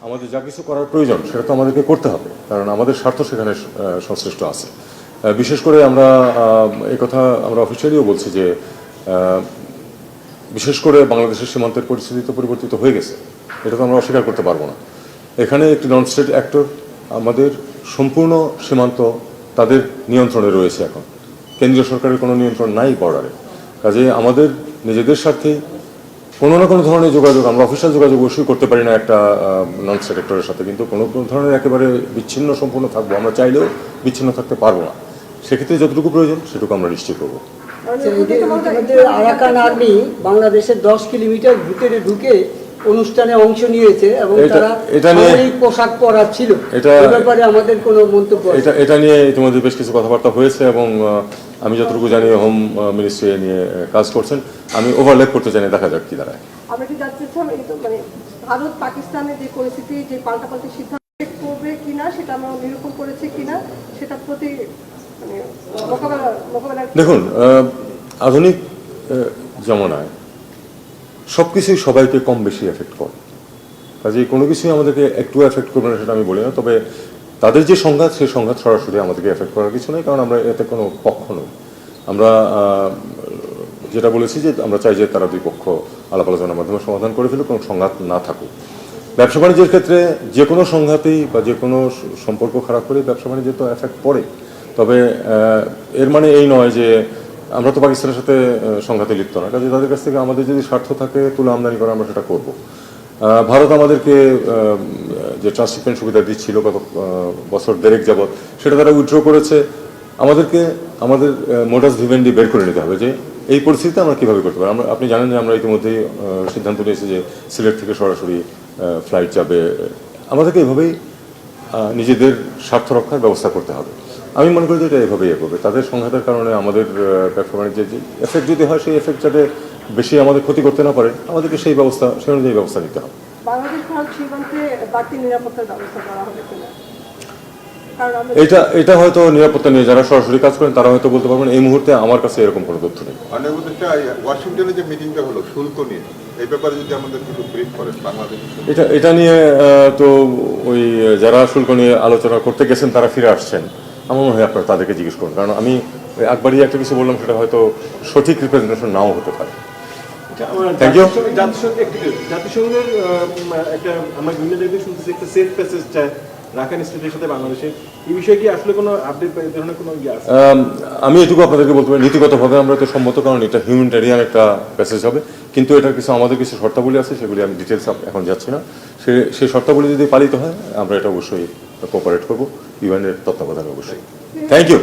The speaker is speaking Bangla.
আমাদের যা কিছু করার প্রয়োজন সেটা তো আমাদেরকে করতে হবে, কারণ আমাদের স্বার্থ সেখানে সংশ্লিষ্ট আছে। বিশেষ করে আমরা একথা আমরা অফিসিয়ালিও বলছি যে বিশেষ করে বাংলাদেশের সীমান্তের পরিস্থিতি তো পরিবর্তিত হয়ে গেছে, এটা তো আমরা অস্বীকার করতে পারবো না। এখানে একটি নন স্টেট অ্যাক্টর, আমাদের সম্পূর্ণ সীমান্ত তাদের নিয়ন্ত্রণে রয়েছে। এখন কেন্দ্রীয় সরকারের কোনো নিয়ন্ত্রণ নাই বর্ডারে, কাজে আমাদের নিজেদের স্বার্থে কোনো না কোনো ধরনের যোগাযোগ, আমরা অফিসিয়াল যোগাযোগ অবশ্যই করতে পারি না একটা নন স্টেট অ্যাক্টরের সাথে, কিন্তু কোনো ধরনের একেবারে বিচ্ছিন্ন সম্পূর্ণ থাকবো আমরা চাইলেও বিচ্ছিন্ন থাকতে পারবো না। সেক্ষেত্রে যতটুকু প্রয়োজন সেটুকু আমরা নিশ্চিত করবো। আরাকান আর্মি বাংলাদেশের 10 কিলোমিটার ভিতরে ঢুকে অনুষ্ঠানে অংশ নিয়েছে এবং তারা সামরিক পোশাক পরা ছিল। এই ব্যাপারে আমাদের কোনো মন্তব্য? এটা নিয়ে ইতিমধ্যে বেশ কিছু কথাবার্তা হয়েছে এবং আমি যতটুকু জানি হোম মিনিস্ট্রি নিয়ে কাজ করছেন। আমি ওভারল্যাপ করতে চাই, দেখা যাক কি দাঁড়ায়। আমরা কি জানতে চাই মানে ভারত পাকিস্তানের যে পরিস্থিতি, যে পাল্টাপাল্টি সিদ্ধান্ত করবে কিনা সেটা আমরা নিরূপণ করেছে কিনা সেটা প্রতি মানে মোকাবেলা। দেখুন, আধুনিক জমানায় সব কিছুই সবাইকে কম বেশি এফেক্ট করে, কাজে কোনো কিছুই আমাদেরকে একটু এফেক্ট করবে না সেটা আমি বলি না। তবে তাদের যে সংঘাত, সেই সংঘাত সরাসরি আমাদেরকে এফেক্ট করার কিছু নেই, কারণ আমরা এতে কোনো পক্ষ নই। আমরা যেটা বলেছি যে আমরা চাই যে তারা দুই পক্ষ আলাপ আলোচনার মাধ্যমে সমাধান করে ফেলুক, কোনো সংঘাত না থাকুক। ব্যবসা বাণিজ্যের ক্ষেত্রে যে কোনো সংঘাতেই বা যে কোনো সম্পর্ক খারাপ করে ব্যবসা বাণিজ্যে তো এফেক্ট পড়ে। তবে এর মানে এই নয় যে আমরা তো পাকিস্তানের সাথে সংঘাতে লিপ্ত না, কাজে তাদের কাছ থেকে আমাদের যদি স্বার্থ থাকে তুলা আমদানি করা, আমরা সেটা করব। ভারত আমাদেরকে যে ট্রান্সশিপমেন্ট সুবিধা দিচ্ছিল গত বছর দেড়েক যাবৎ, সেটা তারা উইথড্র করেছে। আমাদেরকে আমাদের মোডাস ভিভেন্ডি বের করে নিতে হবে যে এই পরিস্থিতিতে আমরা কীভাবে করতে পারি। আপনি জানেন যে আমরা ইতিমধ্যেই সিদ্ধান্ত নিয়েছি যে সিলেট থেকে সরাসরি ফ্লাইট যাবে। আমাদেরকে এইভাবেই নিজেদের স্বার্থ রক্ষার ব্যবস্থা করতে হবে। আমি মনে করি যে এটা এভাবেই এগোবে। তাদের সংঘাতের কারণে আমাদের ব্যবসা বাণিজ্যের যে এফেক্ট যদি হয়, সেই এফেক্ট যাতে বেশি আমাদের ক্ষতি করতে না পারে, আমাদেরকে সেই অনুযায়ী ব্যবস্থা নিতে হবে। বাংলাদেশ ভারত সীমান্তে বাড়তি নিরাপত্তার ব্যবস্থা করা হবে কিনা? এটা হয়তো নিরাপত্তা নিয়ে যারা সরাসরি কাজ করেন তারা হয়তো বলতে পারবেন। এই মুহূর্তে আমার কাছে এরকম কোনো তথ্য নেই। ওয়াশিংটনে যে মিটিংটা হলো শুল্ক নিয়ে, এই ব্যাপারে যদি আমাদের কিছু ব্রিফ করেন বাংলাদেশ। এটা নিয়ে তো ওই যারা শুল্ক নিয়ে আলোচনা করতে গেছেন তারা ফিরে আসছেন, আমার মনে হয় আপনারা তাদেরকে জিজ্ঞেস করুন, কারণ আমি একবারই একটা কিছু বললাম, সেটা হয়তো সঠিক রিপ্রেজেন্টেশন নাও হতে পারে। Thank you. জাতিসংঘের একটা আমরা বিভিন্ন জায়গায় শুনতেছি একটা সেফ প্যাসেজ চায় রাখাইন স্টেটের সাথে বাংলাদেশে, এই বিষয়ে কি আসলে কোনো আপডেট বা এই ধরনের কোনো ইয়ে আছে? আমি এটুকু আপনাদেরকে বলতে পারি, নীতিগতভাবে আমরা তো সম্মত, কারণ এটা হিউম্যানিটেরিয়ান একটা প্যাসেজ হবে, কিন্তু এটার কিছু আমাদের কিছু শর্তাবলী আছে, সেগুলি আমি ডিটেলস এখন যাচ্ছি না। সেই শর্তাবলী যদি পালিত হয় আমরা এটা অবশ্যই কোঅপারেট করবো ইউএনের তত্ত্বাবধানে অবশ্যই। Thank you.